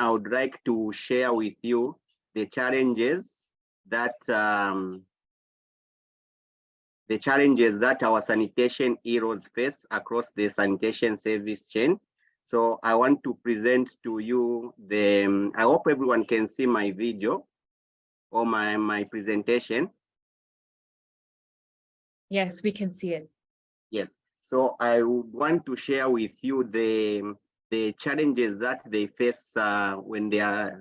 I would like to share with you the challenges that our sanitation heroes face across the sanitation service chain. So I want to present to you the, I hope everyone can see my video or my presentation. Yes, we can see it. Yes, so I would want to share with you the challenges that they face when they are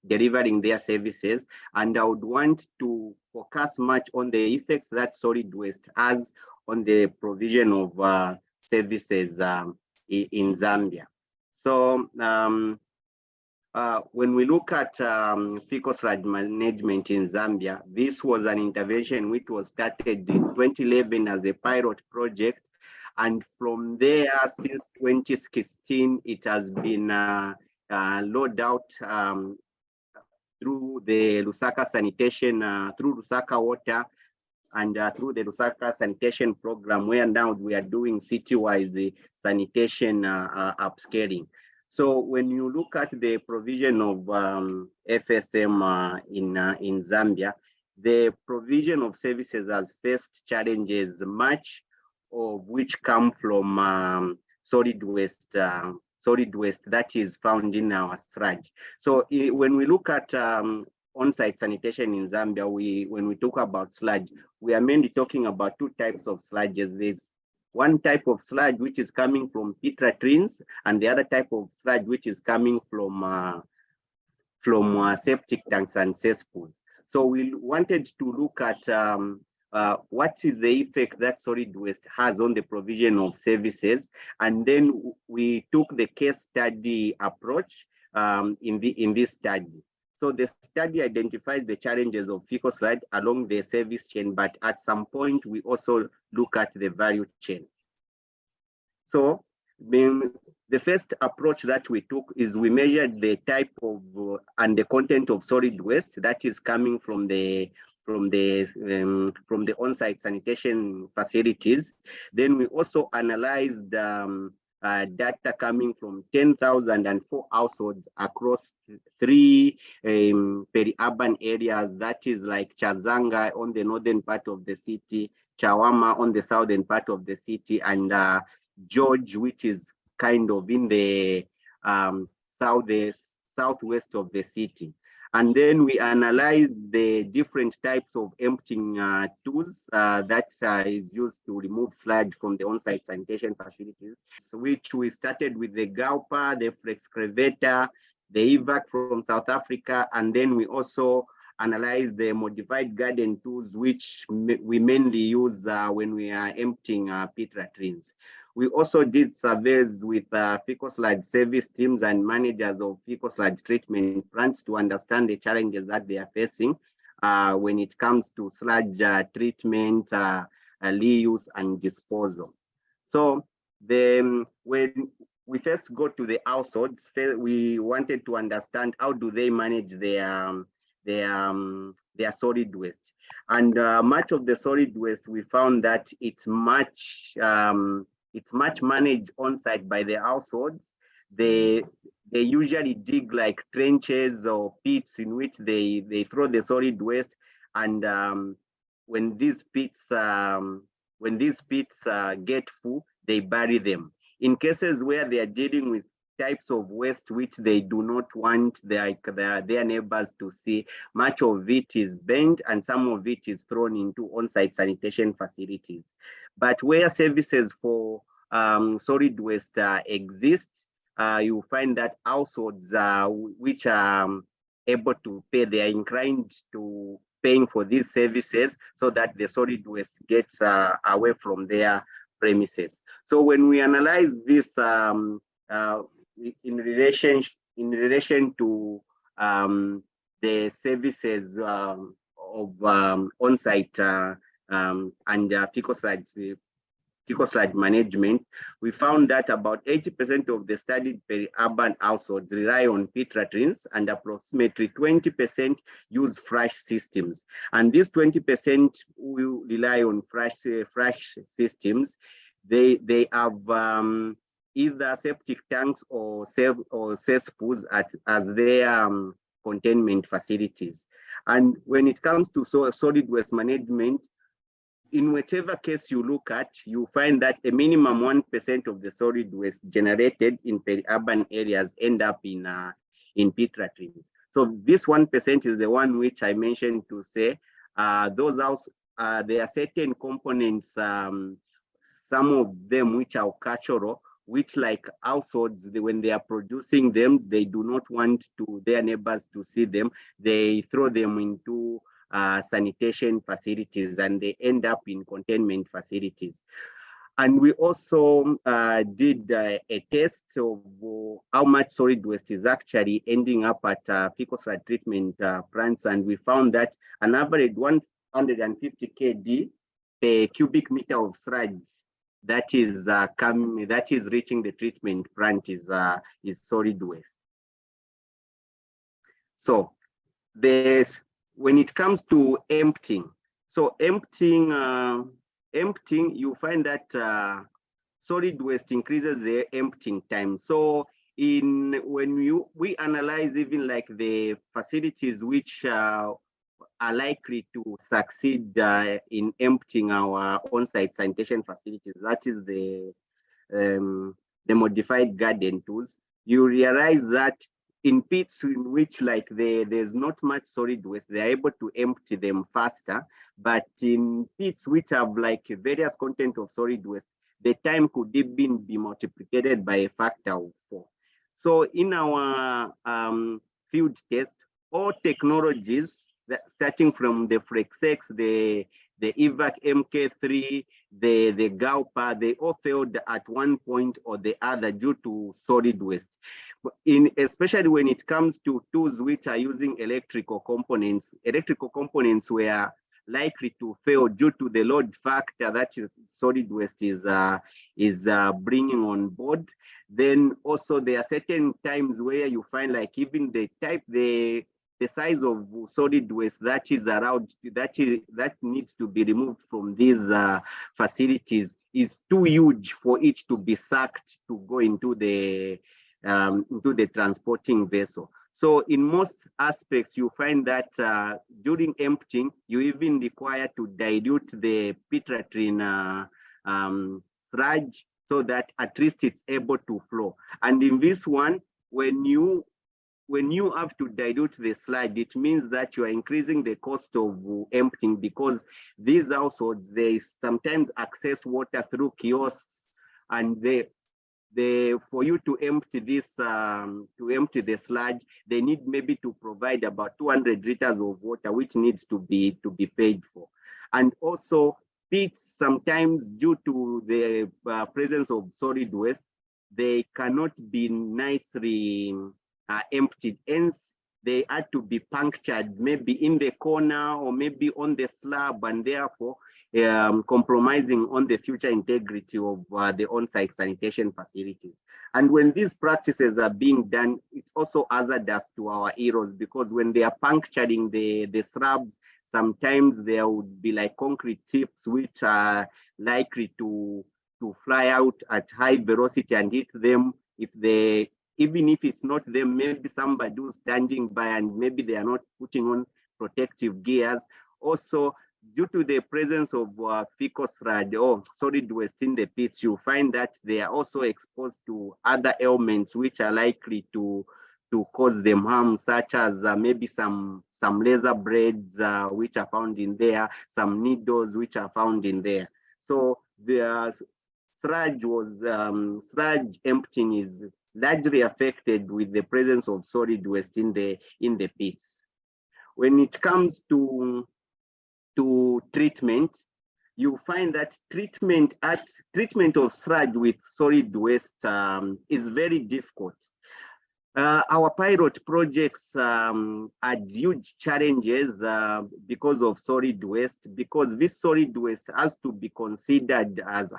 delivering their services. And I would want to focus much on the effects that solid waste has on the provision of services in Zambia. So when we look at fecal sludge management in Zambia, this was an intervention which was started in 2011 as a pilot project. And from there, since 2016, it has been rolled out through the Lusaka Sanitation, through Lusaka Water, and through the Lusaka Sanitation Program, where now we are doing city-wide sanitation upscaling. So when you look at the provision of FSM in Zambia, the provision of services has faced challenges, much of which come from solid waste that is found in our sludge. So when we look at on-site sanitation in Zambia, when we talk about sludge, we are mainly talking about two types of sludges. There's one type of sludge which is coming from pit latrines, and the other type of sludge which is coming from septic tanks and cesspools. So we wanted to look at what is the effect that solid waste has on the provision of services, and then we took the case study approach in this study. So the study identifies the challenges of fecal sludge along the service chain, but at some point we also look at the value chain. So the first approach that we took is we measured the type of and the content of solid waste that is coming from the on-site sanitation facilities. Then we also analyzed data coming from 10,004 households across 3 peri-urban areas, that is like Chazanga on the northern part of the city, Chawama on the southern part of the city, and George, which is kind of in the southwest of the city. And then we analyzed the different types of emptying tools that is used to remove sludge from the on-site sanitation facilities, which we started with the Gaupa, the Flexcavator, the EVAC from South Africa, and then we also analyzed the modified garden tools, which we mainly use when we are emptying pit latrines. We also did surveys with fecal sludge service teams and managers of fecal sludge treatment plants to understand the challenges that they are facing when it comes to sludge treatment, reuse, and disposal. So when we first go to the households, we wanted to understand how do they manage their solid waste. And much of the solid waste, we found that it's much managed on site by the households. They usually dig like trenches or pits in which they throw the solid waste, and when these pits get full, they bury them. In cases where they are dealing with types of waste which they do not want their neighbors to see, much of it is burned and some of it is thrown into on-site sanitation facilities. But where services for solid waste exist, you find that households which are able to pay, they are inclined to paying for these services so that the solid waste gets away from their premises. So when we analyze this in relation to the services of on-site and fecal sludge management, we found that about 80% of the studied peri-urban households rely on pit latrines, and approximately 20% use flush systems. And these 20% will rely on flush systems. They have either septic tanks or cesspools as their containment facilities. And when it comes to solid waste management, in whichever case you look at, you find that a minimum 1% of the solid waste generated in peri-urban areas end up in pit latrines. So this 1% is the one which I mentioned to say those house, there are certain components, some of them which are cultural, which like households, when they are producing them, they do not want their neighbors to see them. They throw them into sanitation facilities and they end up in containment facilities. And we also did a test of how much solid waste is actually ending up at fecal sludge treatment plants, and we found that an average 150 kg per cubic meter of sludge that is reaching the treatment plant is solid waste. So when it comes to emptying, emptying, you find that solid waste increases the emptying time. So when we analyze even like the facilities which are likely to succeed in emptying our on-site sanitation facilities, that is the modified garden tools, you realize that in pits in which like there's not much solid waste, they're able to empty them faster. But in pits which have like various content of solid waste, the time could even be multiplied by a factor of 4. So in our field test, all technologies, starting from the FlexX, the EVAC MK3, the GAUPA, they all failed at one point or the other due to solid waste. Especially when it comes to tools which are using electrical components were likely to fail due to the load factor that solid waste is bringing on board. Then also there are certain times where you find like even the size of solid waste that is around that needs to be removed from these facilities is too huge for it to be sucked to go into the transporting vessel. So in most aspects, you find that during emptying, you even require to dilute the pit latrine sludge so that at least it's able to flow. And in this one, when you have to dilute the sludge, it means that you are increasing the cost of emptying, because these households, they sometimes access water through kiosks, and for you to empty the sludge, they need maybe to provide about 200 liters of water, which needs to be paid for. And also pits, sometimes due to the presence of solid waste, they cannot be nicely emptied. Hence, they had to be punctured maybe in the corner or maybe on the slab, and therefore compromising on the future integrity of the on-site sanitation facilities. And when these practices are being done, it's also hazardous to our heroes, because when they are puncturing the slabs, sometimes there would be like concrete tips which are likely to fly out at high velocity and hit them. Even if it's not them, maybe somebody who's standing by and maybe they are not putting on protective gears. Also, due to the presence of fecal sludge or solid waste in the pits, you find that they are also exposed to other ailments which are likely to cause them harm, such as maybe some laser blades which are found in there, some needles which are found in there. So the sludge emptying is largely affected with the presence of solid waste in the pits. When it comes to treatment, you find that treatment of sludge with solid waste is very difficult. Our pilot projects had huge challenges because of solid waste, because this solid waste has to be considered as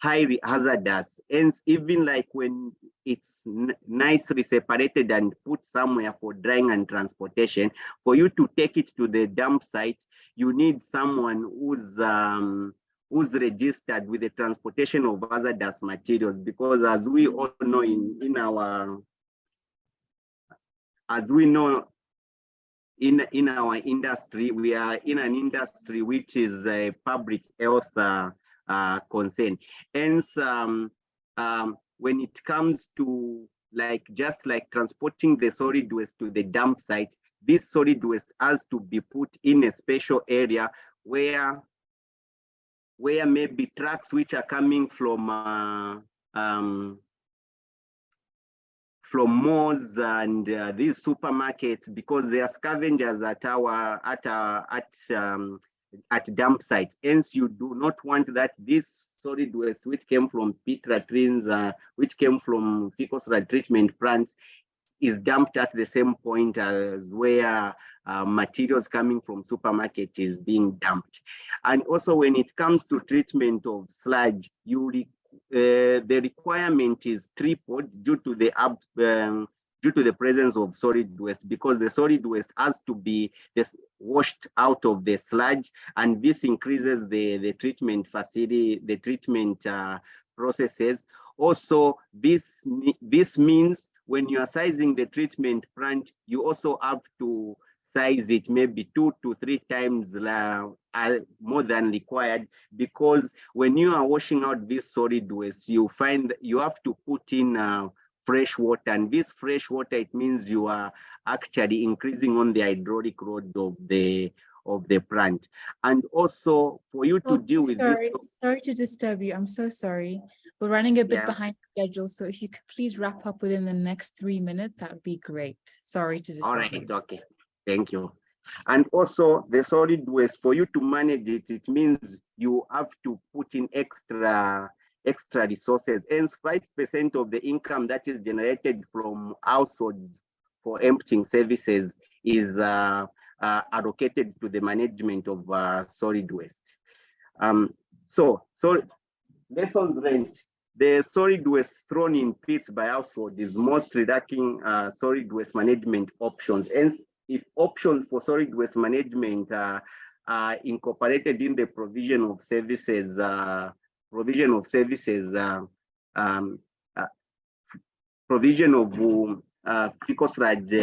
highly hazardous. Hence, even like when it's nicely separated and put somewhere for drying and transportation, for you to take it to the dump site, you need someone who's registered with the transportation of hazardous materials, because as we all know in our industry, we are in an industry which is a public health concern. Hence, when it comes to just like transporting the solid waste to the dump site, this solid waste has to be put in a special area where maybe trucks which are coming from malls and these supermarkets, because they are scavengers at dump sites. Hence, you do not want that this solid waste which came from pit latrines, which came from fecal sludge treatment plants, is dumped at the same point as where materials coming from supermarket is being dumped. And also, when it comes to treatment of sludge, the requirement is tripled due to the presence of solid waste, because the solid waste has to be washed out of the sludge, and this increases the treatment facility, the treatment processes. Also, this means when you are sizing the treatment plant, you also have to size it maybe 2 to 3 times more than required, because when you are washing out this solid waste, you find you have to put in fresh water, and this fresh water, it means you are actually increasing on the hydraulic load of the plant. And also, for you to deal with this. Sorry to disturb you. I'm so sorry. We're running a bit behind schedule, so if you could please wrap up within the next 3 minutes, that would be great. Sorry to disturb. All right, okay. Thank you. And also, the solid waste, for you to manage it, it means you have to put in extra resources. Hence, 5% of the income that is generated from households for emptying services is allocated to the management of solid waste. So lessons learned. The solid waste thrown in pits by household is mostly lacking solid waste management options. Hence, if options for solid waste management are incorporated in the provision of services, provision of fecal sludge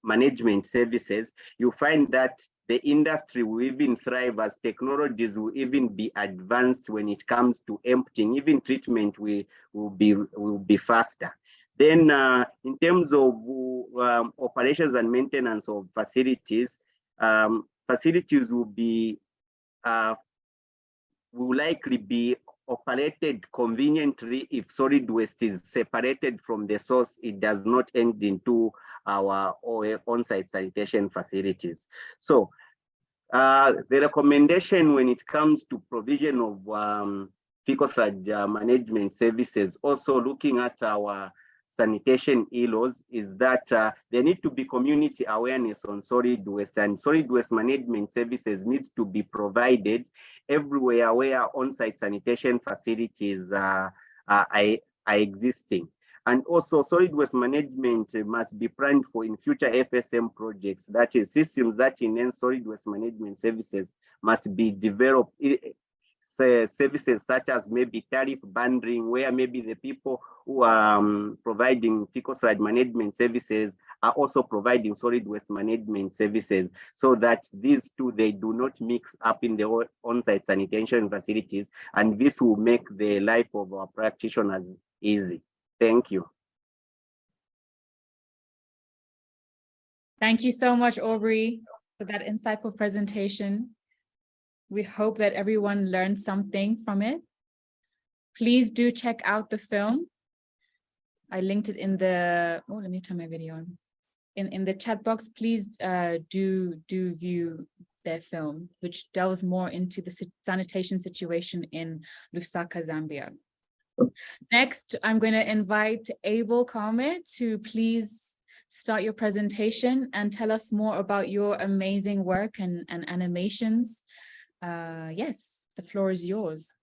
management services, you find that the industry will even thrive, as technologies will even be advanced when it comes to emptying. Even treatment will be faster. Then, in terms of operations and maintenance of facilities, facilities will likely be operated conveniently if solid waste is separated from the source. It does not end into our on-site sanitation facilities. So the recommendation when it comes to provision of fecal sludge management services, also looking at our sanitation ELOs, is that there need to be community awareness on solid waste, and solid waste management services needs to be provided everywhere where on-site sanitation facilities are existing. And also, solid waste management must be planned for in future FSM projects. That is, systems that enhance solid waste management services must be developed. Services such as maybe tariff bundling, where maybe the people who are providing fecal sludge management services are also providing solid waste management services, so that these two, they do not mix up in the on-site sanitation facilities, and this will make the life of our practitioners easy. Thank you. Thank you so much, Aubrey, for that insightful presentation. We hope that everyone learned something from it. Please do check out the film. I linked it in the, let me turn my video on. In the chat box, please do view their film, which delves more into the sanitation situation in Lusaka, Zambia. Next, I'm going to invite Abel Kame to please start your presentation and tell us more about your amazing work and animations. Yes, the floor is yours.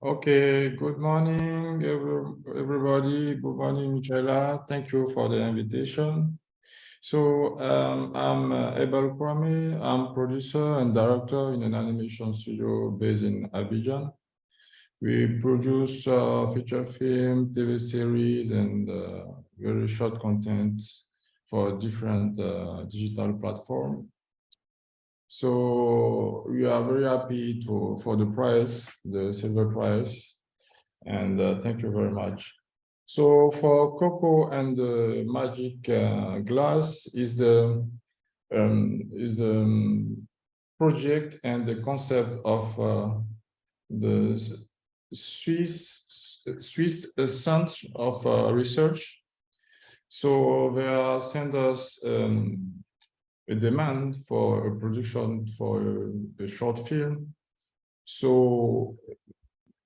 Okay, good morning, everybody. Good morning, Michaela. Thank you for the invitation. So I'm Ebal Kwame. I'm producer and director in an animation studio based in Abidjan. We produce feature film, TV series, and very short content for different digital platforms. So we are very happy for the prize, the silver prize, and thank you very much. So for Coco and the Magic Glass is the project and the concept of the Swiss Center of Research. So they send us a demand for a production for a short film. So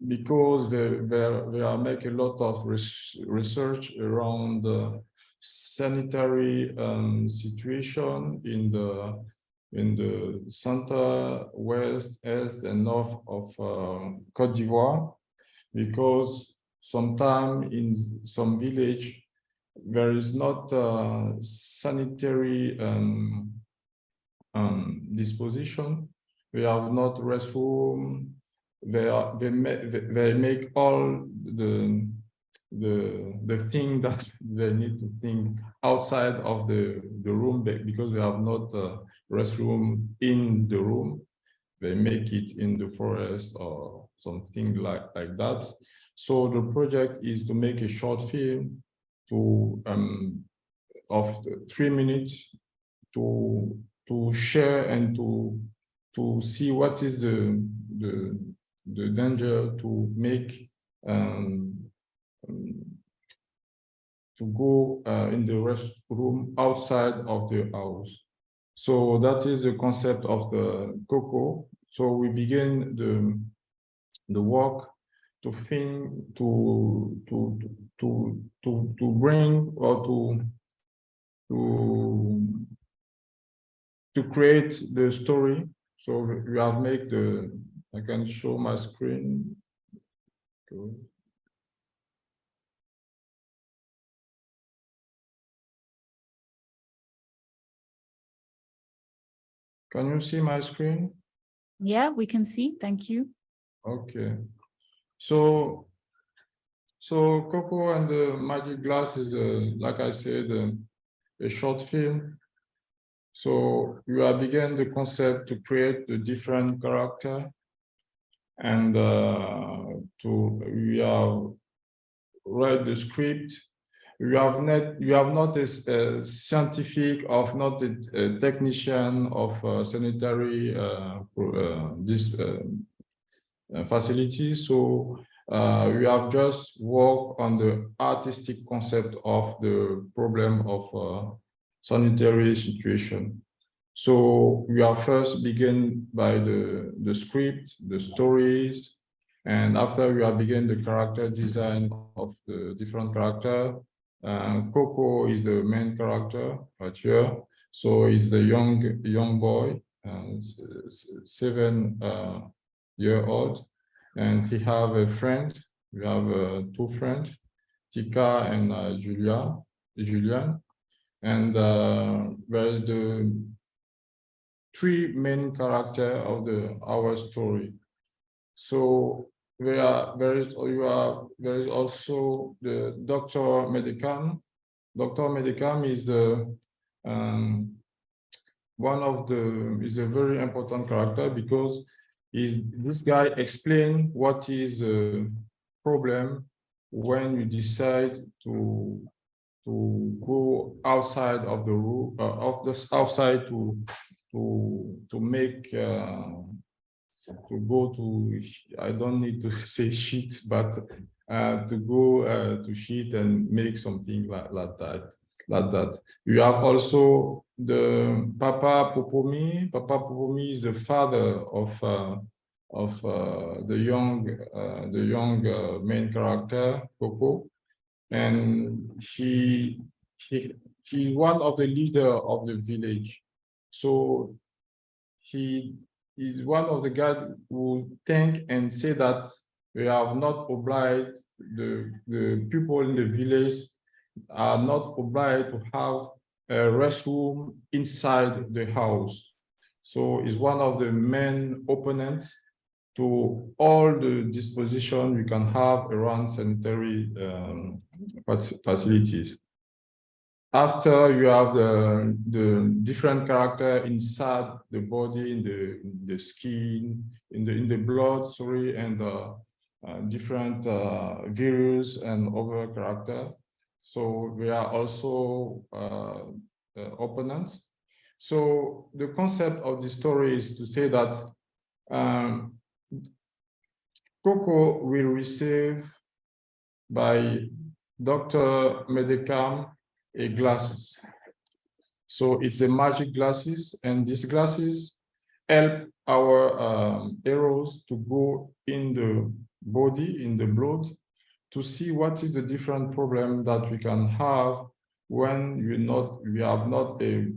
because they are making a lot of research around the sanitary situation in the center, west, east, and north of Côte d'Ivoire, because sometimes in some village there is not sanitary disposition. We have not restroom. They make all the thing that they need to think outside of the room, because we have not restroom in the room. They make it in the forest or something like that. So the project is to make a short film of 3 minutes to share and to see what is the danger to make to go in the restroom outside of the house. So that is the concept of the Coco. So we begin the work to think to bring or to create the story. So we have made I can show my screen. Good. Can you see my screen? Yeah, we can see. Thank you. Okay. So Coco and the Magic Glass is, like I said, a short film. So we have begun the concept to create the different character, and we have write the script. You have not a scientific of not a technician of sanitary facilities. So we have just worked on the artistic concept of the problem of sanitary situation. So we are first begin by the script, the stories, and after we have begun the character design of the different character. Coco is the main character right here. So he's the young boy, 7-year-old, and he have a friend. We have 2 friends, Tika and Julian, and there is the 3 main characters of our story. So there is also the Dr. Medicam. Dr. Medicam is is a very important character, because this guy explain what is the problem when you decide to go outside of the room, outside to make to go to, I don't need to say shit, but to go to shit and make something like that. You have also the Papa Popomi. Papa Popomi is the father of the young main character, Coco, and he one of the leader of the village. So he is one of the guys who think and say that we have not obliged, the people in the village are not obliged to have a restroom inside the house. So it's one of the main opponents to all the disposition you can have around sanitary facilities. After you have the different character inside the body, in the skin, in the blood, sorry, and different virus and other character. So we are also opponents. So the concept of the story is to say that Coco will receive by Dr. Medicam a glasses. So it's a magic glasses, and these glasses help our heroes to go in the body, in the blood, to see what is the different problem that we can have when we have not a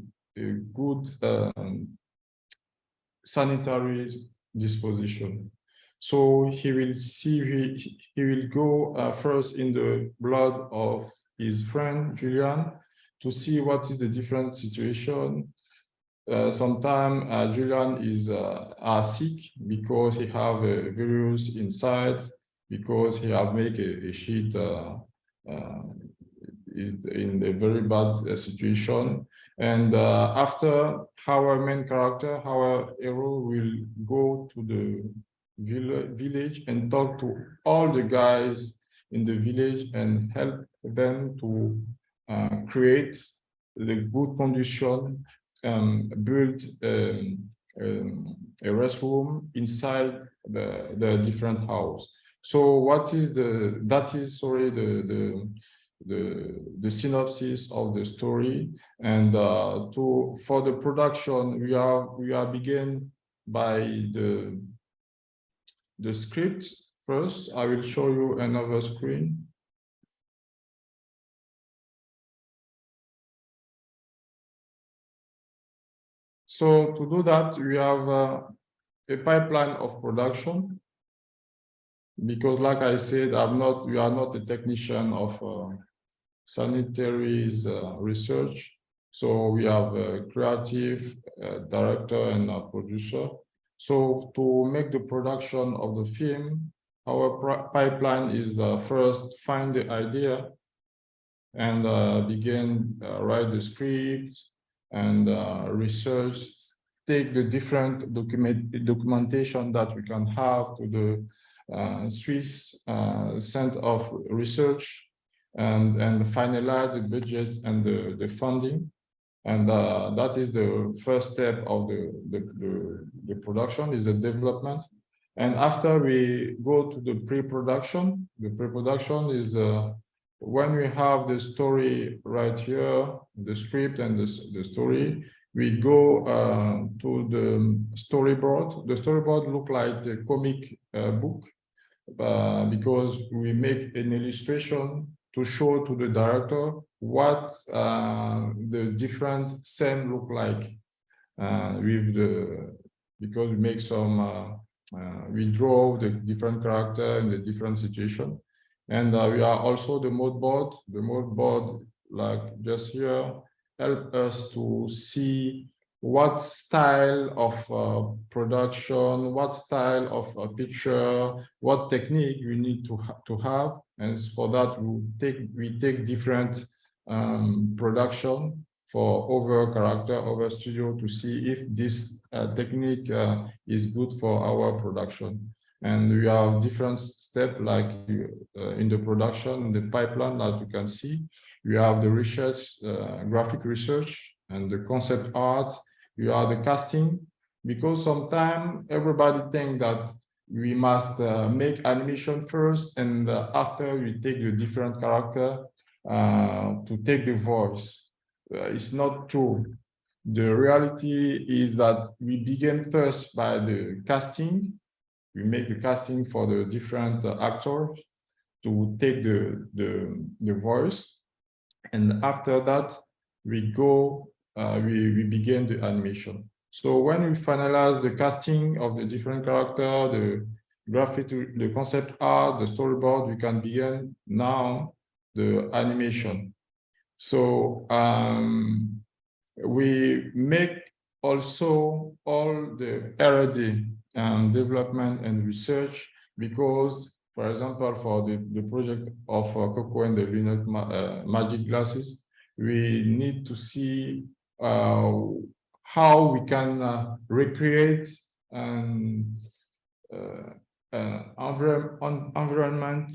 good sanitary disposition. So he will see, he will go first in the blood of his friend Julian to see what is the different situation. Sometimes Julian is sick because he have a virus inside, because he have made a sheet is in a very bad situation. And after our main character, our hero will go to the village and talk to all the guys in the village and help them to create the good condition, build a restroom inside the different house. So what is the synopsis of the story. And for the production, we are begin by the script. First, I will show you another screen. So to do that, we have a pipeline of production, because like I said, we are not a technician of sanitary research. So we have a creative director and a producer. So to make the production of the film, our pipeline is first find the idea and begin write the script and research, take the different documentation that we can have to the Swiss Center of Research, and finalize the budgets and the funding. And that is the first step of the production, is the development. And after we go to the pre-production, the pre-production is when we have the story right here, the script and the story, we go to the storyboard. The storyboard look like a comic book, because we make an illustration to show to the director what the different scene look like because we make some we draw the different character in the different situation. And we are also the mood board. The mood board, like just here, help us to see what style of production, what style of picture, what technique we need to have. And for that, we take different production for over character, over studio, to see if this technique is good for our production. And we have different steps, like in the production, in the pipeline that you can see. We have the research, graphic research, and the concept art. We have the casting, because sometimes everybody thinks that we must make animation first, and after we take the different character to take the voice. It's not true. The reality is that we begin first by the casting. We make the casting for the different actors to take the voice, and after that we go we begin the animation. So when we finalize the casting of the different character, the graphic, the concept art, the storyboard, we can begin now the animation. So we make also all the R&D development and research, because, for example, for the project of Coco and the Lunet magic glasses, we need to see how we can recreate environment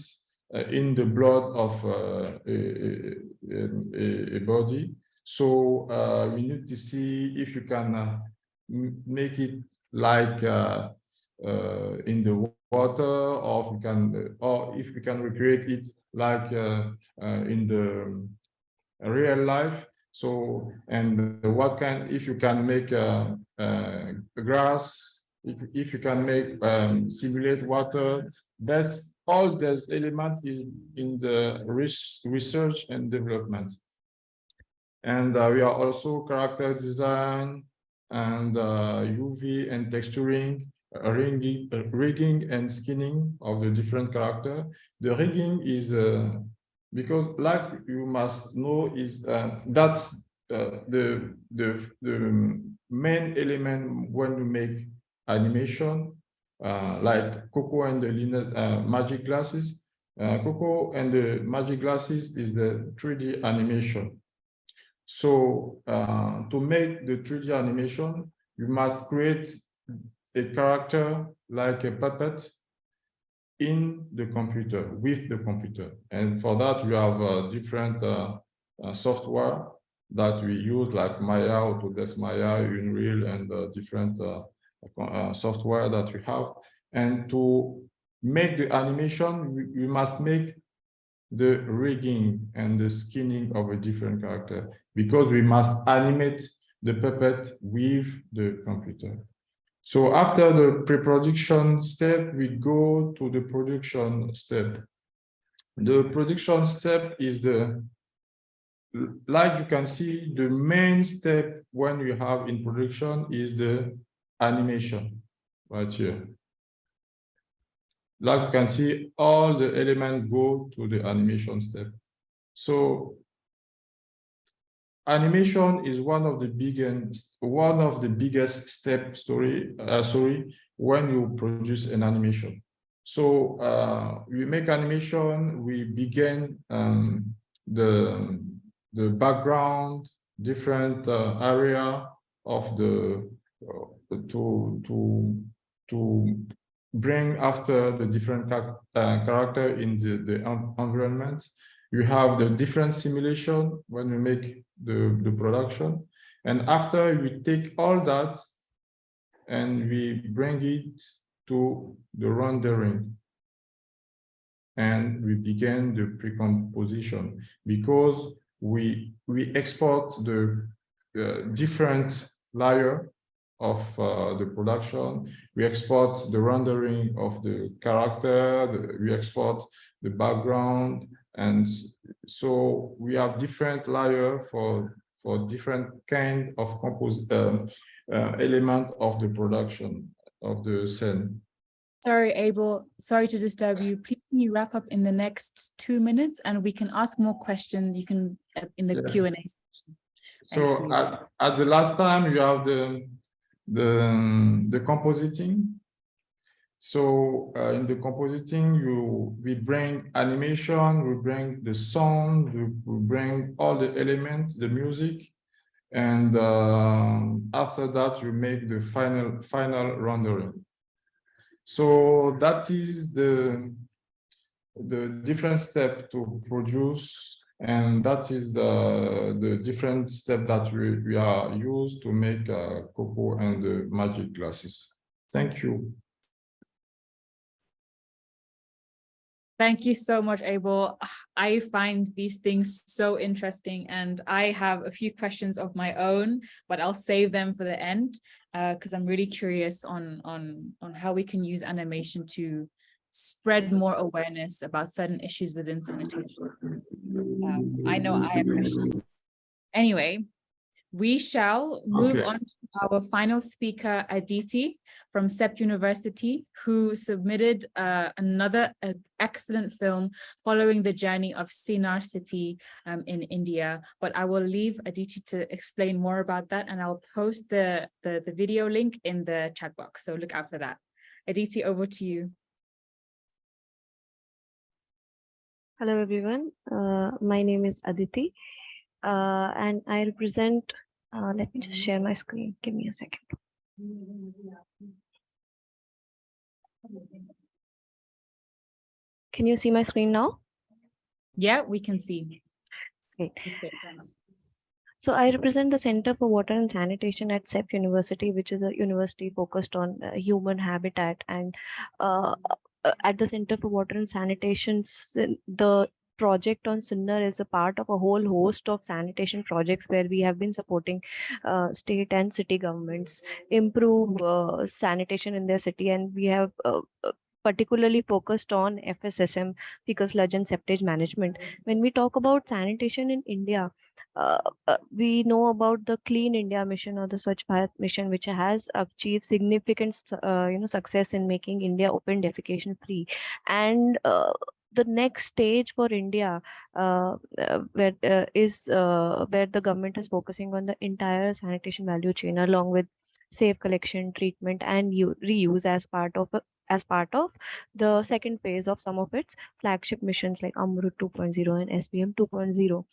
in the blood of a body. So we need to see if you can make it like in the water, or if we can recreate it like in the real life. So, and what kind, if you can make grass, if you can make simulate water, that's all this element is in the research and development. And we are also character design and UV and texturing, rigging and skinning of the different character. The rigging is because, like you must know, is that's the main element when you make animation, like Coco and the Lunet magic glasses. Coco and the magic glasses is the 3D animation. So to make the 3D animation, you must create a character like a puppet in the computer, with the computer. And for that, we have different software that we use, like Maya, Autodesk Maya, Unreal, and different software that we have. And to make the animation, we must make the rigging and the skinning of a different character, because we must animate the puppet with the computer. So after the pre-production step, we go to the production step. The production step is like you can see, the main step when you have in production is the animation, right here. Like you can see, all the elements go to the animation step. So animation is one of the biggest step when you produce an animation. So we make animation, we begin the background, different area of the to bring after the different character in the environment. You have the different simulation when we make the production. And after we take all that and we bring it to the rendering. And we begin the pre-composition, because we export the different layer of the production. We export the rendering of the character, we export the background, and so we have different layer for different kind of element of the production of the scene. Sorry, Abel, sorry to disturb you. Please can you wrap up in the next 2 minutes, and we can ask more questions. You can in the Q&A section. So at the last time you have the compositing. So in the compositing, we bring animation, we bring the sound, we bring all the elements, the music, and after that you make the final rendering. So that is the different step to produce, and that is the different step that we are used to make Coco and the magic glasses. Thank you. Thank you so much, Abel. I find these things so interesting, and I have a few questions of my own, but I'll save them for the end because I'm really curious on how we can use animation to spread more awareness about certain issues within sanitation. I know I have questions. Anyway, we shall move on to our final speaker, Aditi from CEP University, who submitted another excellent film following the journey of Sinnar city in India. But I will leave Aditi to explain more about that, and I'll post the video link in the chat box. So look out for that. Aditi, over to you. Hello everyone, my name is Aditi and I represent, let me just share my screen, give me a second. Can you see my screen now? Yeah, we can see. Great. Thanks. So I represent the Center for Water and Sanitation at CEP University, which is a university focused on human habitat. And at the Center for Water and Sanitation, the project on Sinnar is a part of a whole host of sanitation projects where we have been supporting state and city governments improve sanitation in their city, and we have particularly focused on FSSM, Fecal, Sludge and Septage management. When we talk about sanitation in India, we know about the Clean India mission or the Swachh Bharat mission, which has achieved significant success in making India open defecation free. And the next stage for India, where the government is focusing on the entire sanitation value chain, along with safe collection, treatment, and reuse as part of the second phase of some of its flagship missions like Amrut 2.0 and SBM 2.0.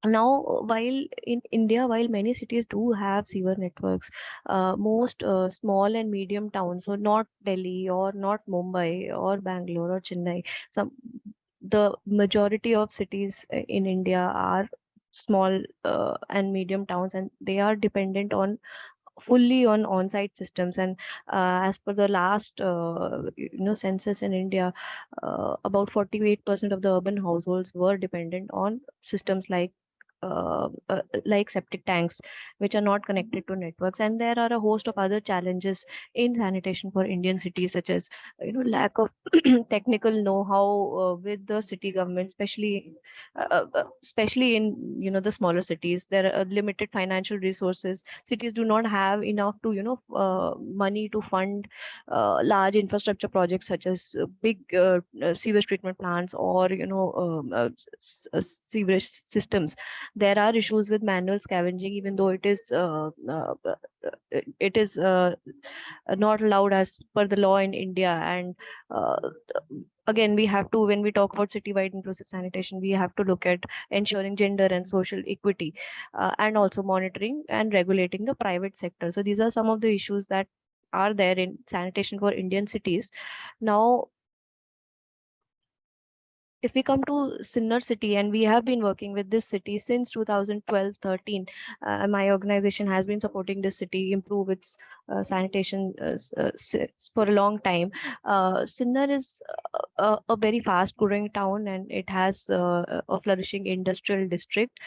Now, while in India, while many cities do have sewer networks, most small and medium towns, so not Delhi or not Mumbai or Bangalore or Chennai, the majority of cities in India are small and medium towns, and they are dependent on fully on on-site systems. And as per the last census in India, about 48% of the urban households were dependent on systems like septic tanks, which are not connected to networks. And there are a host of other challenges in sanitation for Indian cities, such as lack of technical know-how with the city government, especially in the smaller cities. There are limited financial resources. Cities do not have enough to money to fund large infrastructure projects such as big sewage treatment plants or sewage systems. There are issues with manual scavenging, even though it is not allowed as per the law in India. And again, we have to, when we talk about citywide inclusive sanitation, we have to look at ensuring gender and social equity, and also monitoring and regulating the private sector. So these are some of the issues that are there in sanitation for Indian cities. Now, if we come to Sinnar city, and we have been working with this city since 2012-13, my organization has been supporting this city improve its sanitation for a long time. Sinnar is a very fast growing town, and it has a flourishing industrial district.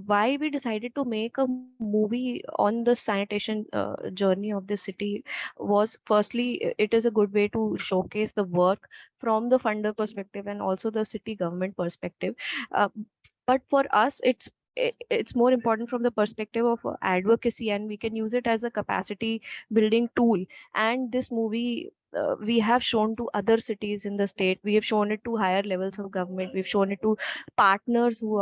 Why we decided to make a movie on the sanitation journey of the city was, firstly, it is a good way to showcase the work from the funder perspective and also the city government perspective. But for us, it's more important from the perspective of advocacy, and we can use it as a capacity building tool. And this movie, we have shown to other cities in the state. We have shown it to higher levels of government. We've shown it to partners who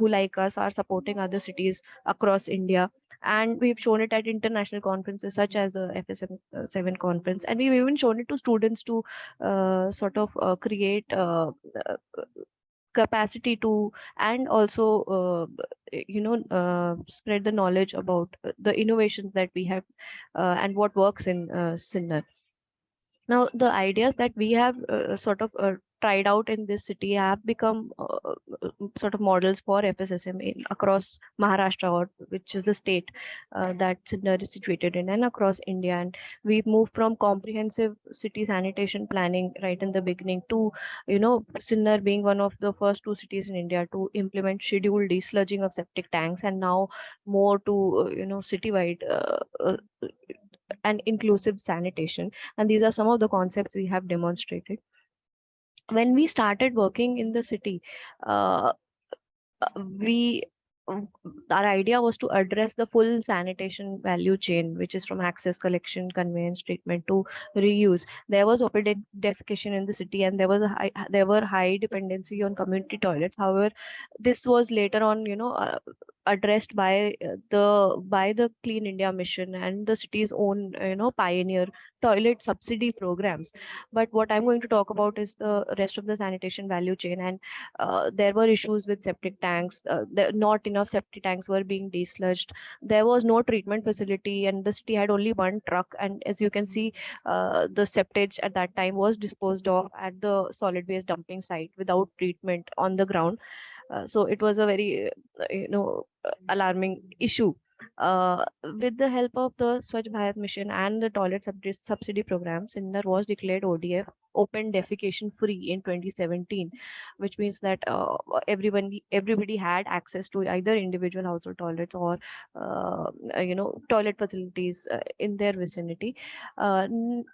like us are supporting other cities across India. And we've shown it at international conferences such as the FSMA 7 conference. And we've even shown it to students to create capacity to, and also spread the knowledge about the innovations that we have and what works in Sinnar. Now, the ideas that we have tried out in this city have become sort of models for FSSM across Maharashtra, which is the state that Sinnar is situated in, and across India. And we've moved from comprehensive city sanitation planning right in the beginning to, Sinnar being one of the first 2 cities in India to implement scheduled desludging of septic tanks, and now more to, citywide and inclusive sanitation. And these are some of the concepts we have demonstrated. When we started working in the city, we our idea was to address the full sanitation value chain, which is from access, collection, conveyance, treatment to reuse. There was open defecation in the city, and there were high dependency on community toilets. However, this was later on, addressed by the Clean India mission and the city's own, pioneer toilet subsidy programs. But what I'm going to talk about is the rest of the sanitation value chain. And there were issues with septic tanks. Not enough septic tanks were being desludged. There was no treatment facility, and the city had only one truck. And as you can see, the septage at that time was disposed of at the solid waste dumping site without treatment on the ground. So it was a very, alarming issue. With the help of the Swachh Bharat mission and the toilet subsidy program, Sinnar was declared ODF, open defecation free, in 2017, which means that everybody had access to either individual household toilets or toilet facilities in their vicinity.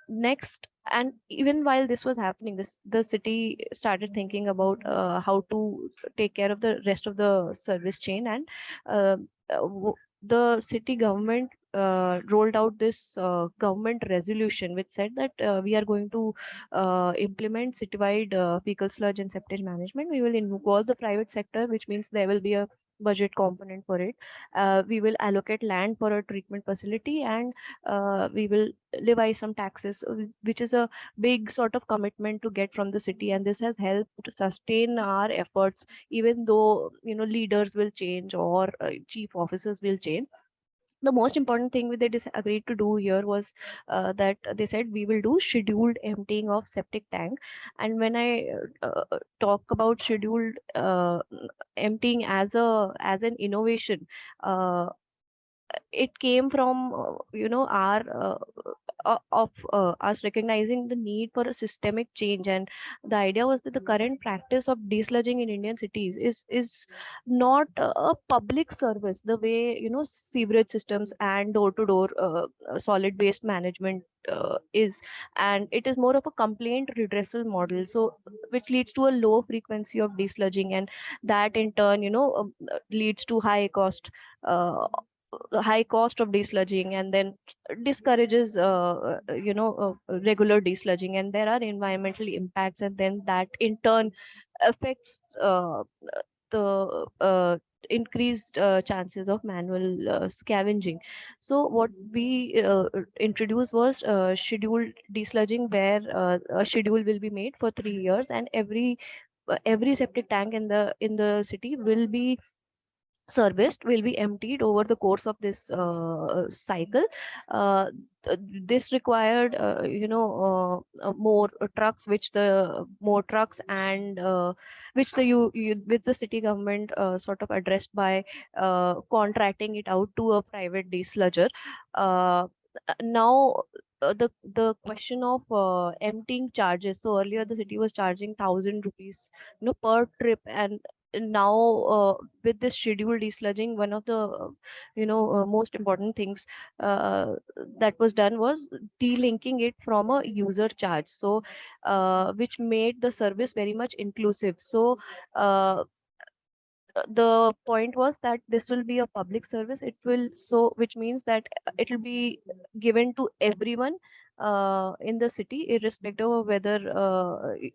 Next, and even while this was happening, the city started thinking about how to take care of the rest of the service chain. And uh, the city government rolled out this government resolution which said that we are going to implement citywide fecal sludge and septage management. We will involve the private sector, which means there will be a budget component for it. We will allocate land for a treatment facility, and we will levy some taxes, which is a big sort of commitment to get from the city. And this has helped to sustain our efforts, even though leaders will change or chief officers will change. The most important thing they agreed to do here was that they said we will do scheduled emptying of septic tank. And when I talk about scheduled emptying as an innovation, it came from our of us recognizing the need for a systemic change. And the idea was that the current practice of desludging in Indian cities is not a public service the way sewerage systems and door to door solid waste management is. And it is more of a complaint redressal model, so which leads to a low frequency of desludging, and that in turn leads to uh, high cost of desludging, and then discourages regular desludging, and there are environmental impacts, and then that in turn affects the increased chances of manual scavenging. So what we introduced was scheduled desludging, where a schedule will be made for 3 years, and every septic tank in the city will be serviced, will be emptied over the course of this cycle. uh, this required more trucks, and which which the city government sort of addressed by contracting it out to a private desludger. Now the question of emptying charges. So earlier the city was charging 1,000 rupees per trip, and now with this scheduled desludging, one of the most important things that was done was delinking it from a user charge, so which made the service very much inclusive. So the point was that this will be a public service. It will, so which means that it will be given to everyone in the city, irrespective of whether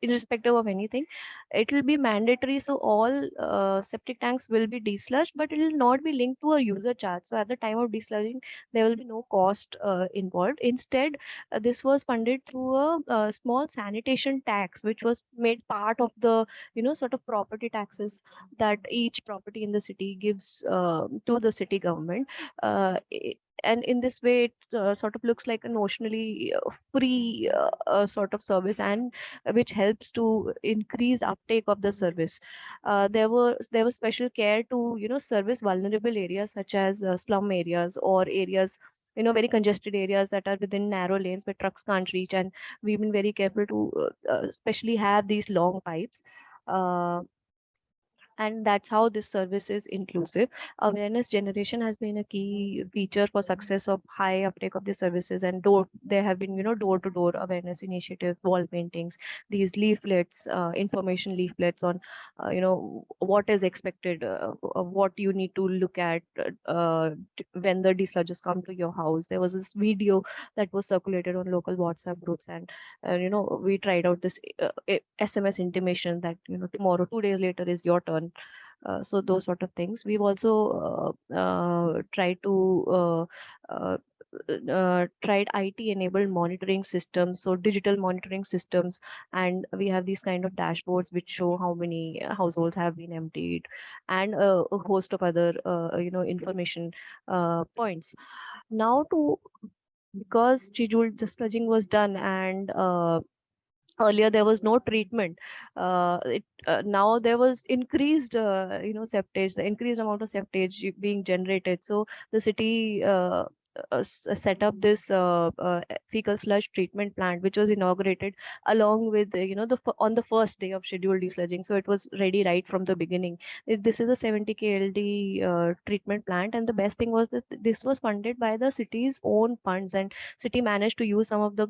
irrespective of anything. It will be mandatory, so all septic tanks will be desludged, but it will not be linked to a user charge. So at the time of desludging, there will be no cost involved. Instead, this was funded through a small sanitation tax, which was made part of the sort of property taxes that each property in the city gives to the city government. And in this way, it sort of looks like a notionally free sort of service, and which helps to increase uptake of the service. There was special care to service vulnerable areas such as slum areas, or areas very congested areas that are within narrow lanes where trucks can't reach. And we've been very careful to especially have these long pipes. And that's how this service is inclusive. Awareness generation has been a key feature for success of high uptake of the services, and there have been, door to door awareness initiative, wall paintings, these leaflets, information leaflets on what is expected, what you need to look at when the desludges come to your house. There was this video that was circulated on local WhatsApp groups, and we tried out this SMS intimation that tomorrow, 2 days later, is your turn. So those sort of things. We've also tried to tried IT enabled monitoring systems, so digital monitoring systems, and we have these kind of dashboards which show how many households have been emptied, and a host of other information points. Now, because scheduled the sludging was done, and earlier there was no treatment, now there was increased septage, the increased amount of septage being generated. So the city set up this fecal sludge treatment plant, which was inaugurated along with on the first day of scheduled desludging. So it was ready right from the beginning. This is a 70 KLD treatment plant, and the best thing was that this was funded by the city's own funds, and city managed to use some of the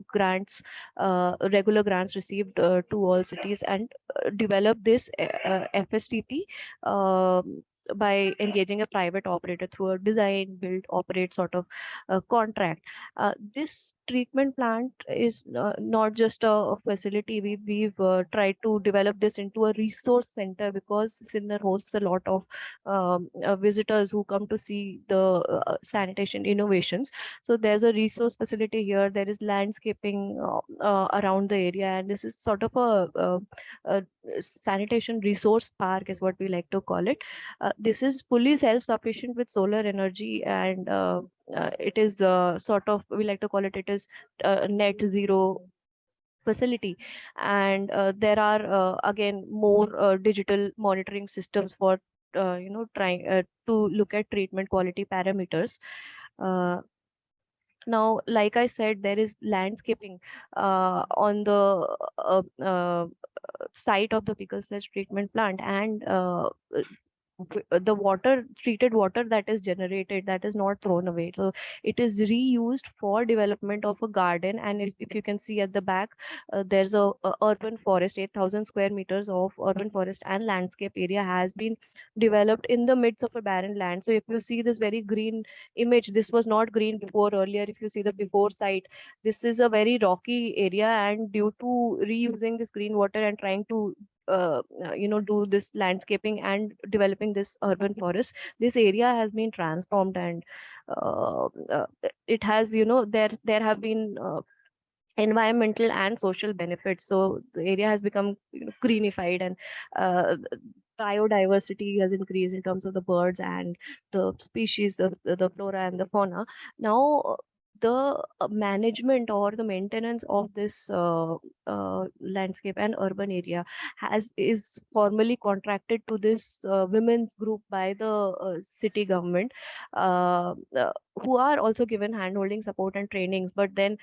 grants, regular grants received to all cities, and develop this FSTP by engaging a private operator through a design, build, operate sort of contract. This treatment plant is not just a facility. We've tried to develop this into a resource center, because Sinnar hosts a lot of visitors who come to see the sanitation innovations. So there's a resource facility here. There is landscaping around the area, and this is sort of a sanitation resource park is what we like to call it. This is fully self-sufficient with solar energy, and it is sort of, we like to call it, it is net zero facility. And there are again more digital monitoring systems for trying to look at treatment quality parameters. Now, like I said, there is landscaping on the site of the fecal sludge treatment plant, and the water, treated water that is generated, that is not thrown away. So it is reused for development of a garden. And if you can see at the back, there's a urban forest, 8,000 square meters of urban forest and landscape area has been developed in the midst of a barren land. So if you see this very green image, this was not green before. Earlier, if you see the before site, this is a very rocky area, and due to reusing this green water and trying to do this landscaping and developing this urban forest, this area has been transformed, and it has, there have been environmental and social benefits. So the area has become greenified, and biodiversity has increased in terms of the birds and the species, the flora and the fauna. Now the management or the maintenance of this landscape and urban area is formally contracted to this women's group by the city government, who are also given handholding support and trainings, but then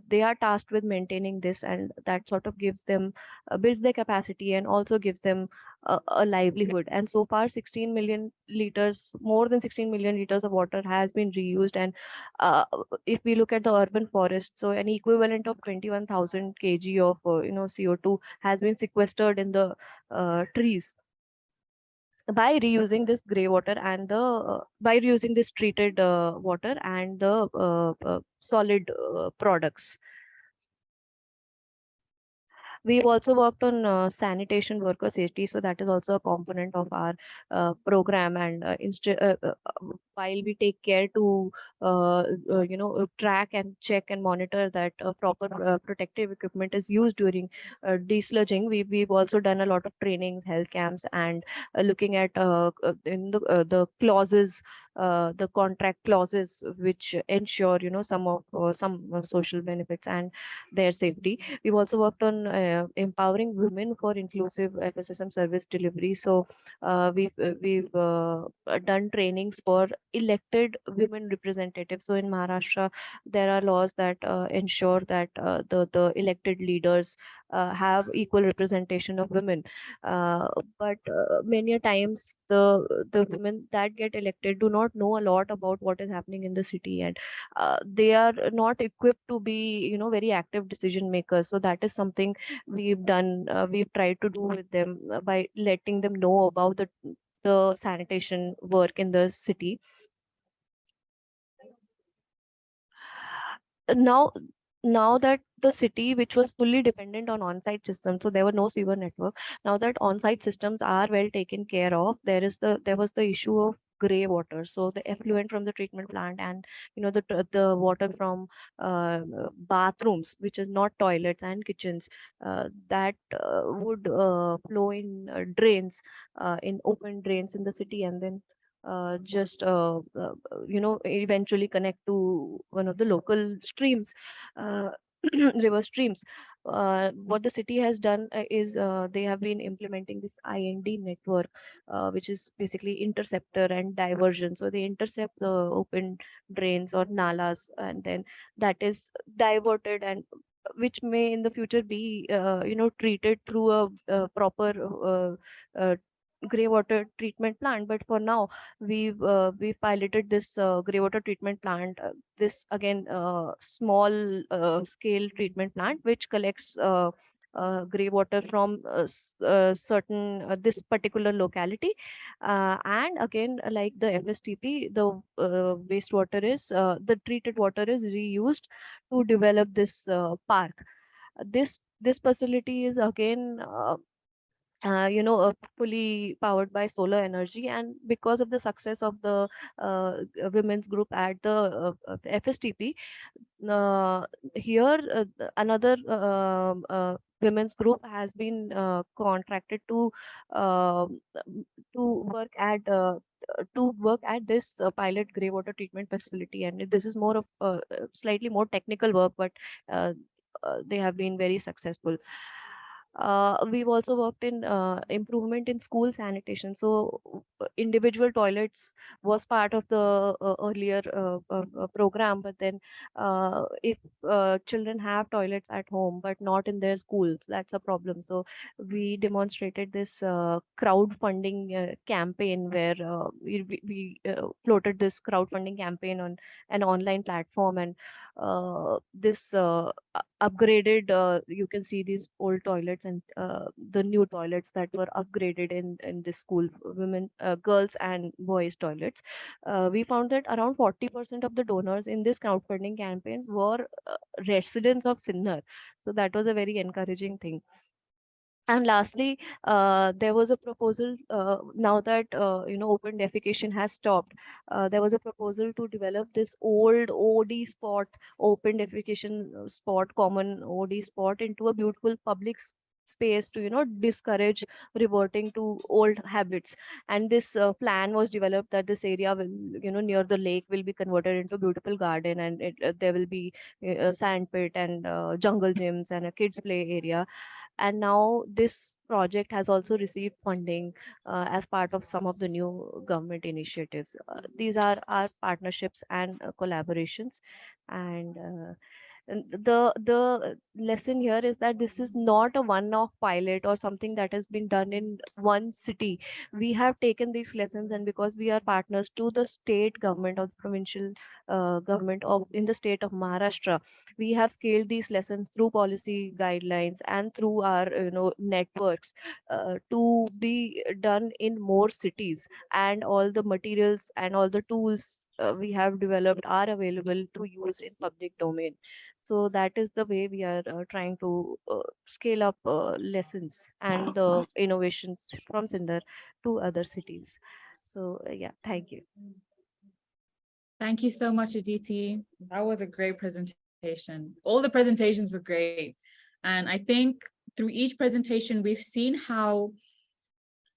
they are tasked with maintaining this, and that sort of gives them builds their capacity and also gives them a livelihood. And so far 16 million liters, more than 16 million liters of water has been reused. And if we look at the urban forest, so an equivalent of 21,000 kg of CO2 has been sequestered in the trees by reusing this gray water and by reusing this treated water and the solid products. We've also worked on sanitation worker safety, so that is also a component of our program. And while we take care to track and check and monitor that proper protective equipment is used during desludging, we've also done a lot of trainings, health camps, and looking at in the clauses the contract clauses which ensure, some social benefits and their safety. We've also worked on empowering women for inclusive FSSM service delivery. So we've done trainings for elected women representatives. So in Maharashtra, there are laws that ensure that the elected leaders have equal representation of women. But many a times the women that get elected do not know a lot about what is happening in the city, and they are not equipped to be, very active decision makers. So that is something we've done. We've tried to do with them by letting them know about the sanitation work in the city. Now that the city, which was fully dependent on on-site systems, so there were no sewer network. Now that on-site systems are well taken care of, there was the issue of gray water. So the effluent from the treatment plant, and the water from bathrooms, which is not toilets and kitchens, that would flow in drains, in open drains in the city, and then just eventually connect to one of the local streams, uh, river streams. What the city has done is they have been implementing this IND network, which is basically interceptor and diversion. So they intercept the open drains or nalas, and then that is diverted, and which may in the future be treated through a proper gray water treatment plant. But for now, we've piloted this gray water treatment plant, this again small scale treatment plant which collects gray water from certain this particular locality, and again, like the FSTP, the wastewater is the treated water is reused to develop this park. This facility is again fully powered by solar energy, and because of the success of the women's group at the FSTP, here another women's group has been contracted uh, to work at this pilot grey water treatment facility. And this is more of slightly more technical work, but uh, they have been very successful. We've also worked in improvement in school sanitation. So individual toilets was part of the earlier program, but then if children have toilets at home but not in their schools, that's a problem. So we demonstrated this crowdfunding campaign where we floated this crowdfunding campaign on an online platform, and this upgraded, you can see these old toilets and the new toilets that were upgraded in this school, girls and boys toilets. We found that around 40% of the donors in this crowdfunding campaigns were residents of Sinnar. So that was a very encouraging thing. And lastly, there was a proposal, now that open defecation has stopped. There was a proposal to develop this old OD spot, open defecation spot, common OD spot, into a beautiful public space to discourage reverting to old habits. And this plan was developed that this area will, near the lake, will be converted into a beautiful garden, and there will be a sand pit and jungle gyms and a kids play area. And now this project has also received funding as part of some of the new government initiatives. These are our partnerships and collaborations. And the lesson here is that this is not a one-off pilot or something that has been done in one city. We have taken these lessons, and because we are partners to the state government or the provincial government of in the state of Maharashtra, we have scaled these lessons through policy guidelines and through our networks to be done in more cities. And all the materials and all the tools we have developed are available to use in public domain. So that is the way we are trying to scale up lessons and the innovations from Sindar to other cities. So yeah, thank you. Thank you so much, Aditi. That was a great presentation. All the presentations were great. And I think through each presentation, we've seen how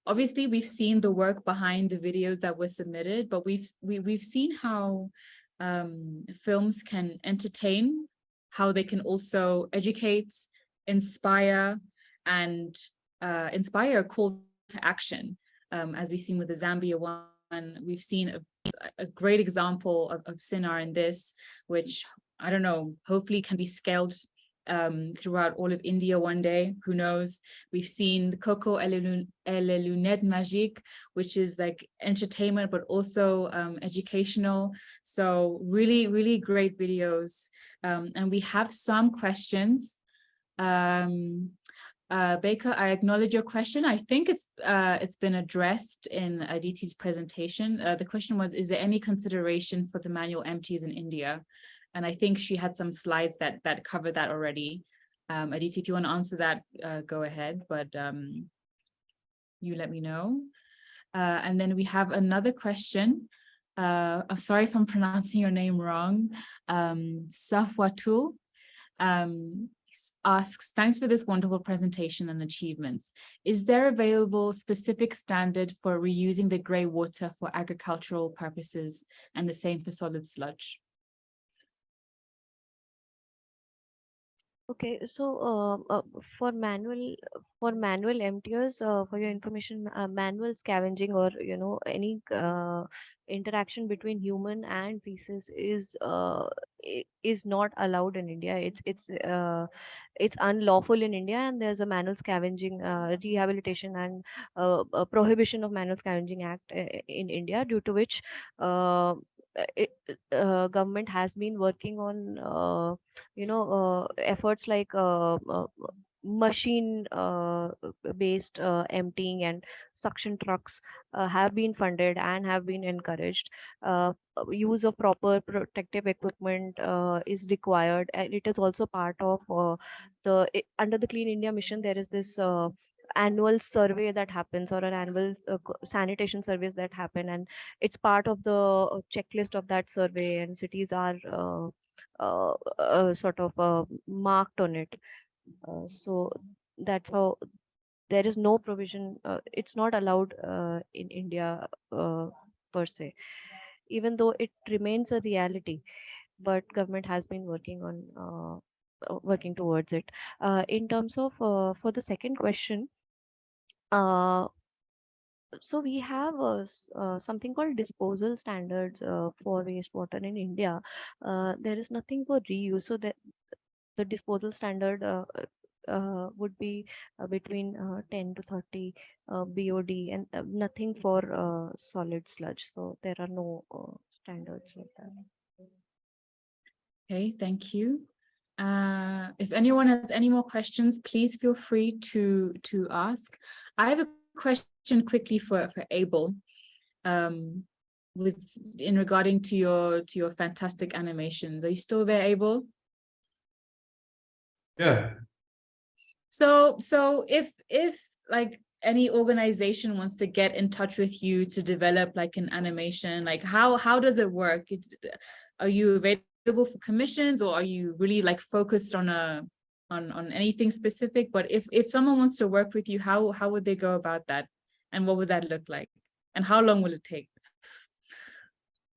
obviously we've seen the work behind the videos that were submitted, but we've seen how films can entertain, how they can also educate, inspire, and inspire a call to action. As we've seen with the Zambia one, we've seen a great example of Sinar in this, which, I don't know, hopefully can be scaled throughout all of India one day, who knows. We've seen the Coco et les lunettes magiques, which is like entertainment, but also educational. So really, really great videos. And we have some questions. Baker, I acknowledge your question. I think it's been addressed in Aditi's presentation. The question was, is there any consideration for the manual empties in India? And I think she had some slides that cover that already. Aditi, if you want to answer that, go ahead, but you let me know. And then we have another question. I'm sorry if I'm pronouncing your name wrong. Safwatul asks, thanks for this wonderful presentation and achievements. Is there available specific standard for reusing the grey water for agricultural purposes, and the same for solid sludge? Okay, so for manual emptiers, for your information, manual scavenging or any interaction between human and feces is not allowed in India. It's unlawful in India, and there's a manual scavenging rehabilitation and prohibition of manual scavenging act in India, due to which government has been working on efforts like machine based emptying and suction trucks have been funded and have been encouraged. Use of proper protective equipment is required, and it is also part of under the Clean India mission. There is this annual survey that happens, or an annual sanitation surveys that happen, and it's part of the checklist of that survey, and cities are sort of marked on it. So that's how there is no provision. It's not allowed in India per se, even though it remains a reality. But government has been working towards it. In terms of for the second question, so we have something called disposal standards for wastewater in India. There is nothing for reuse, so that the disposal standard would be between 10 to 30 BOD, and nothing for solid sludge. So there are no standards like that. Okay, thank you. If anyone has any more questions, please feel free to ask. I have a question quickly for Abel, in regarding to your fantastic animation. Are you still there, Abel? Yeah. So if like any organization wants to get in touch with you to develop like an animation, like how does it work? Are you available for commissions, or are you really like focused on anything specific? But if someone wants to work with you, how would they go about that, and what would that look like, and how long will it take?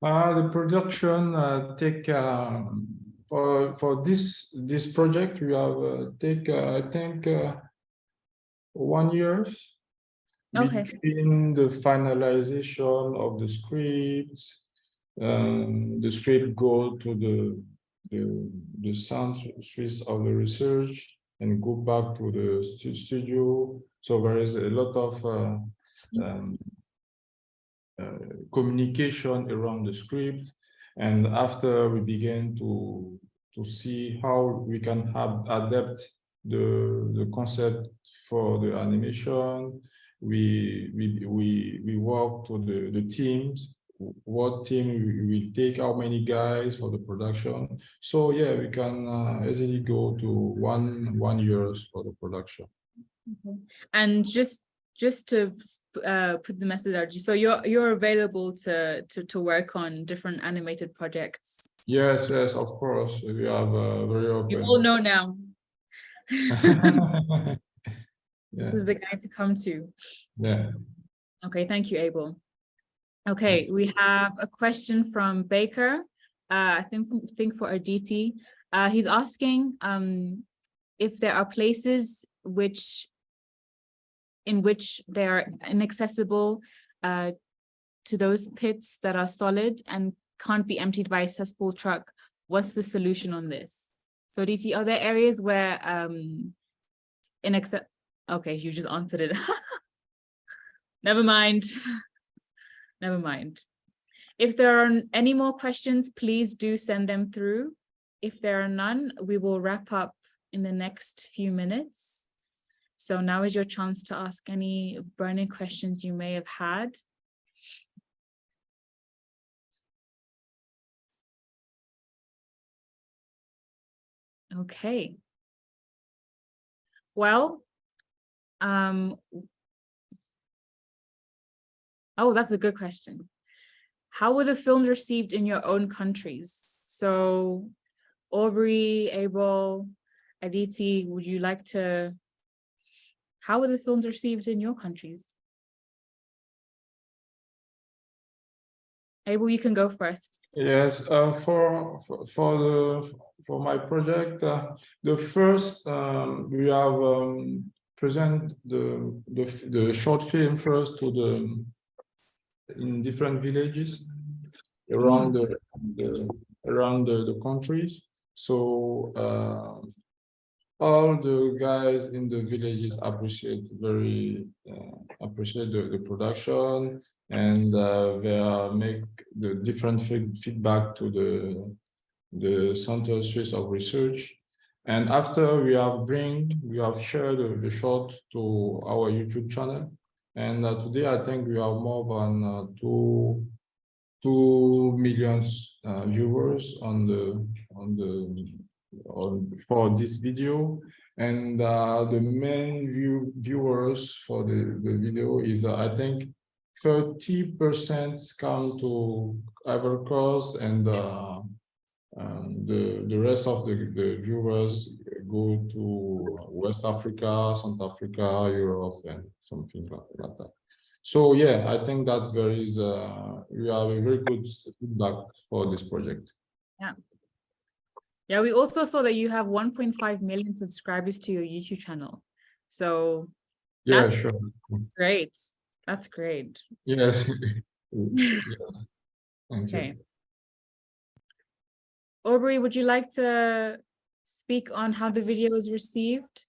The production take for this project we have take I think 1 year. Okay. Between the finalization of the script go to the centers of the research and go back to the studio. So there is a lot of communication around the script, and after we begin to see how we can adapt the concept for the animation. We work to the teams, what team we take, how many guys for the production. So yeah, we can easily go to one year for the production. Okay. And just to put the methodology, so you're available to work on different animated projects? Yes, of course, we have very open. You all know now. Yeah. This is the guy to come to. Yeah. Okay, thank you, Abel. Okay, we have a question from Baker. I think for Aditi. He's asking if there are places in which they are inaccessible to those pits that are solid and can't be emptied by a cesspool truck. What's the solution on this? So Aditi, are there areas where okay, you just answered it. Never mind. Never mind. If there are any more questions, please do send them through. If there are none, we will wrap up in the next few minutes. So now is your chance to ask any burning questions you may have had. Okay. Well, oh, that's a good question. How were the films received in your own countries? So Aubrey, Abel, Aditi, would you like to, how were the films received in your countries? Abel, you can go first. Yes, for my project, the first we have present the short film first to in different villages around the countries. So all the guys in the villages appreciate the production, and they make the different feedback to the Center Swiss of Research. And after we have shared the short to our YouTube channel. And today I think we have more than 2 million viewers for this video. And the main viewers for the video is I think 30% come to Ivory Coast, and the rest of the viewers go to West Africa, South Africa, Europe, and something like that. So yeah, I think that there is we have a very good feedback for this project. Yeah. Yeah, we also saw that you have 1.5 million subscribers to your YouTube channel. So yeah, that's sure. Great. That's great. Yes. Yeah. Thank Okay. you. Aubrey, would you like to speak on how the video was received?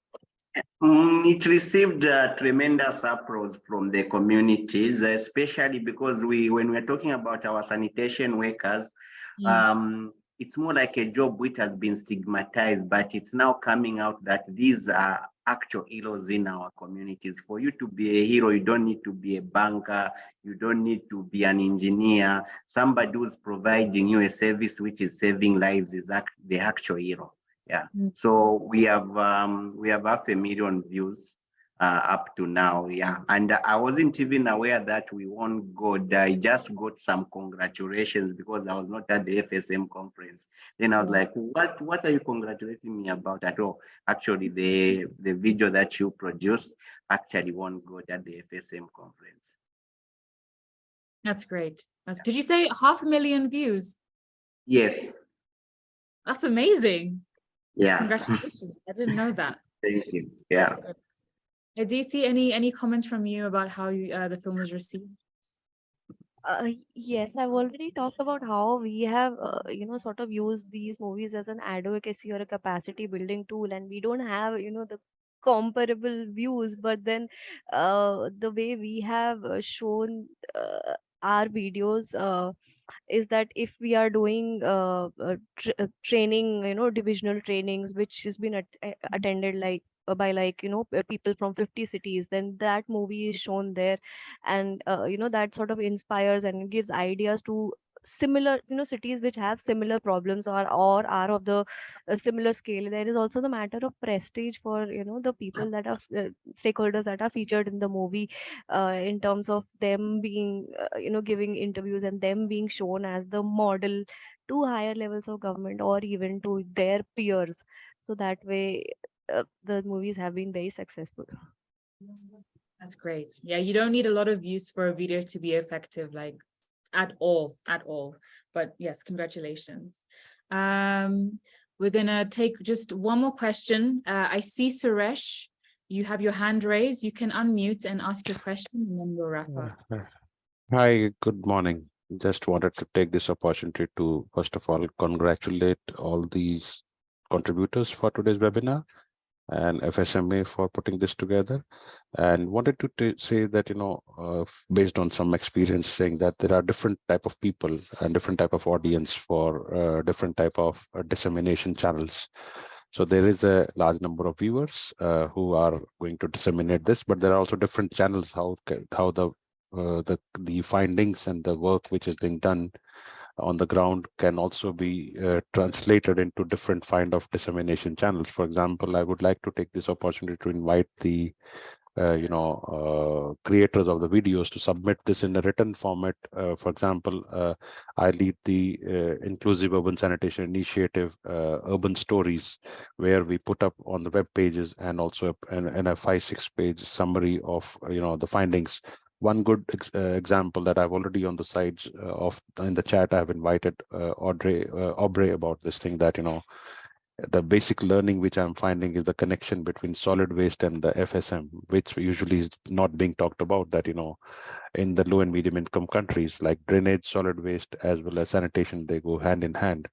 It received tremendous applause from the communities, especially because when we're talking about our sanitation workers, it's more like a job which has been stigmatized, but it's now coming out that these are actual heroes in our communities. For you to be a hero, you don't need to be a banker, you don't need to be an engineer. Somebody who's providing you a service which is saving lives is the actual hero. Yeah. So we have 500,000 views up to now. Yeah. And I wasn't even aware that we won gold. I just got some congratulations because I was not at the FSM conference. Then I was like, what are you congratulating me about at all? Actually, the video that you produced actually won gold at the FSM conference. That's great. Did you say 500,000 views? Yes. That's amazing. Yeah. Congratulations. I didn't know that. Thank you. Yeah. Aditi, any comments from you about how the film was received? Yes, I've already talked about how we have, sort of used these movies as an advocacy or a capacity building tool, and we don't have, the comparable views. But then, the way we have shown our videos is that if we are doing training, divisional trainings, which has been attended like by people from 50 cities, then that movie is shown there, and that sort of inspires and gives ideas to similar cities which have similar problems or are of the similar scale. There is also the matter of prestige for the people that are stakeholders that are featured in the movie, in terms of them being giving interviews and them being shown as the model to higher levels of government or even to their peers. So that way the movies have been very successful. That's great. Yeah, you don't need a lot of views for a video to be effective, like at all. But yes, congratulations. We're gonna take just one more question. I see Suresh, you have your hand raised. You can unmute and ask your question, and then we'll wrap up. Hi, good morning. Just wanted to take this opportunity to, first of all, congratulate all these contributors for today's webinar and FSMA for putting this together. And wanted to say that, based on some experience, saying that there are different type of people and different type of audience for different type of dissemination channels. So there is a large number of viewers who are going to disseminate this, but there are also different channels how the findings and the work which is being done on the ground can also be translated into different kind of dissemination channels. For example, I would like to take this opportunity to invite the creators of the videos to submit this in a written format. For example, I lead the Inclusive Urban Sanitation Initiative Urban Stories, where we put up on the web pages and also in a 5-6 page summary of the findings. One good example that I've already on the sides in the chat, I've invited Aubrey about this thing, that the basic learning which I'm finding is the connection between solid waste and the FSM, which usually is not being talked about, that in the low and medium income countries, like drainage, solid waste, as well as sanitation, they go hand in hand.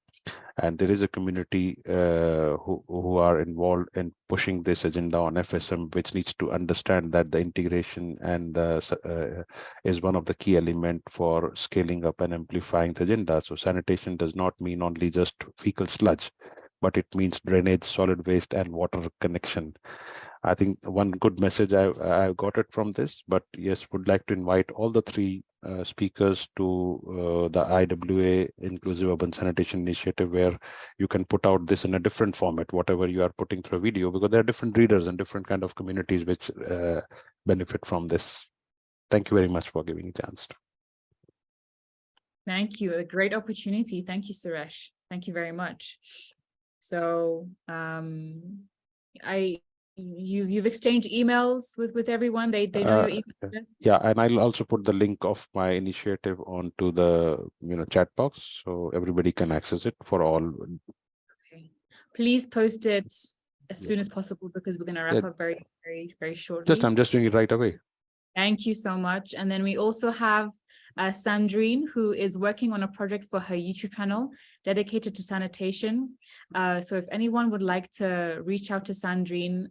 And there is a community who are involved in pushing this agenda on FSM, which needs to understand that the integration and is one of the key element for scaling up and amplifying the agenda. So sanitation does not mean only just fecal sludge, but it means drainage, solid waste, and water connection. I think one good message I got it from this, but yes, would like to invite all the three speakers to the IWA Inclusive Urban Sanitation Initiative, where you can put out this in a different format, whatever you are putting through a video, because there are different readers and different kind of communities which benefit from this. Thank you very much for giving me a chance. Thank you. A great opportunity. Thank you, Suresh. Thank you very much. So you've exchanged emails with everyone. They know your email address? Yeah, and I'll also put the link of my initiative onto the chat box, so everybody can access it for all. Okay, please post it as soon as possible, because we're going to wrap up very shortly. I'm just doing it right away. Thank you so much. And then we also have Sandrine, who is working on a project for her YouTube channel dedicated to sanitation. So if anyone would like to reach out to Sandrine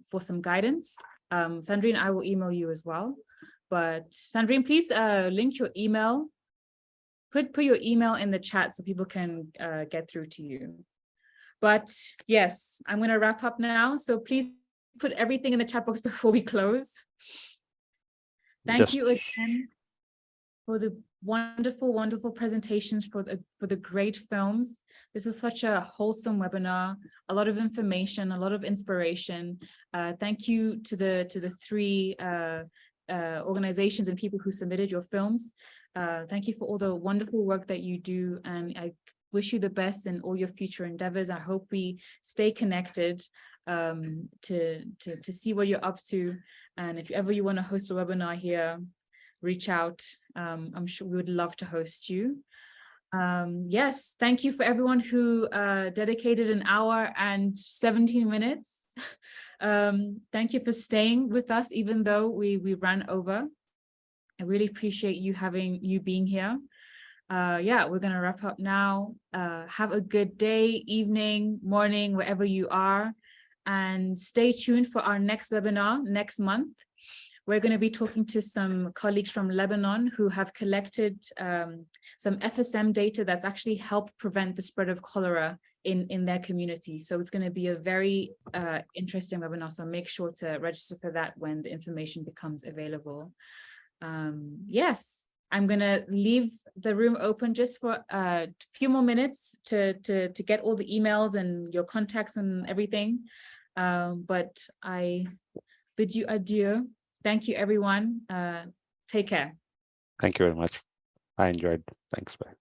for some guidance, Sandrine, I will email you as well. But Sandrine, please link your email. Put your email in the chat so people can get through to you. But yes, I'm going to wrap up now. So please put everything in the chat box before we close. Thank you again for the wonderful presentations, for the great films. This is such a wholesome webinar, a lot of information, a lot of inspiration. Thank you to the three organizations and people who submitted your films. Thank you for all the wonderful work that you do, and I wish you the best in all your future endeavors. I hope we stay connected to see what you're up to. And if ever you want to host a webinar here, reach out. I'm sure we would love to host you. Yes, thank you for everyone who dedicated an hour and 17 minutes. Thank you for staying with us, even though we ran over. I really appreciate you being here. Yeah, we're going to wrap up now. Have a good day, evening, morning, wherever you are. And stay tuned for our next webinar next month. We're going to be talking to some colleagues from Lebanon who have collected some FSM data that's actually helped prevent the spread of cholera in their community. So it's going to be a very interesting webinar. So make sure to register for that when the information becomes available. Yes, I'm going to leave the room open just for a few more minutes to get all the emails and your contacts and everything. But I bid you adieu. Thank you, everyone. Take care. Thank you very much. I enjoyed. Thanks. Bye.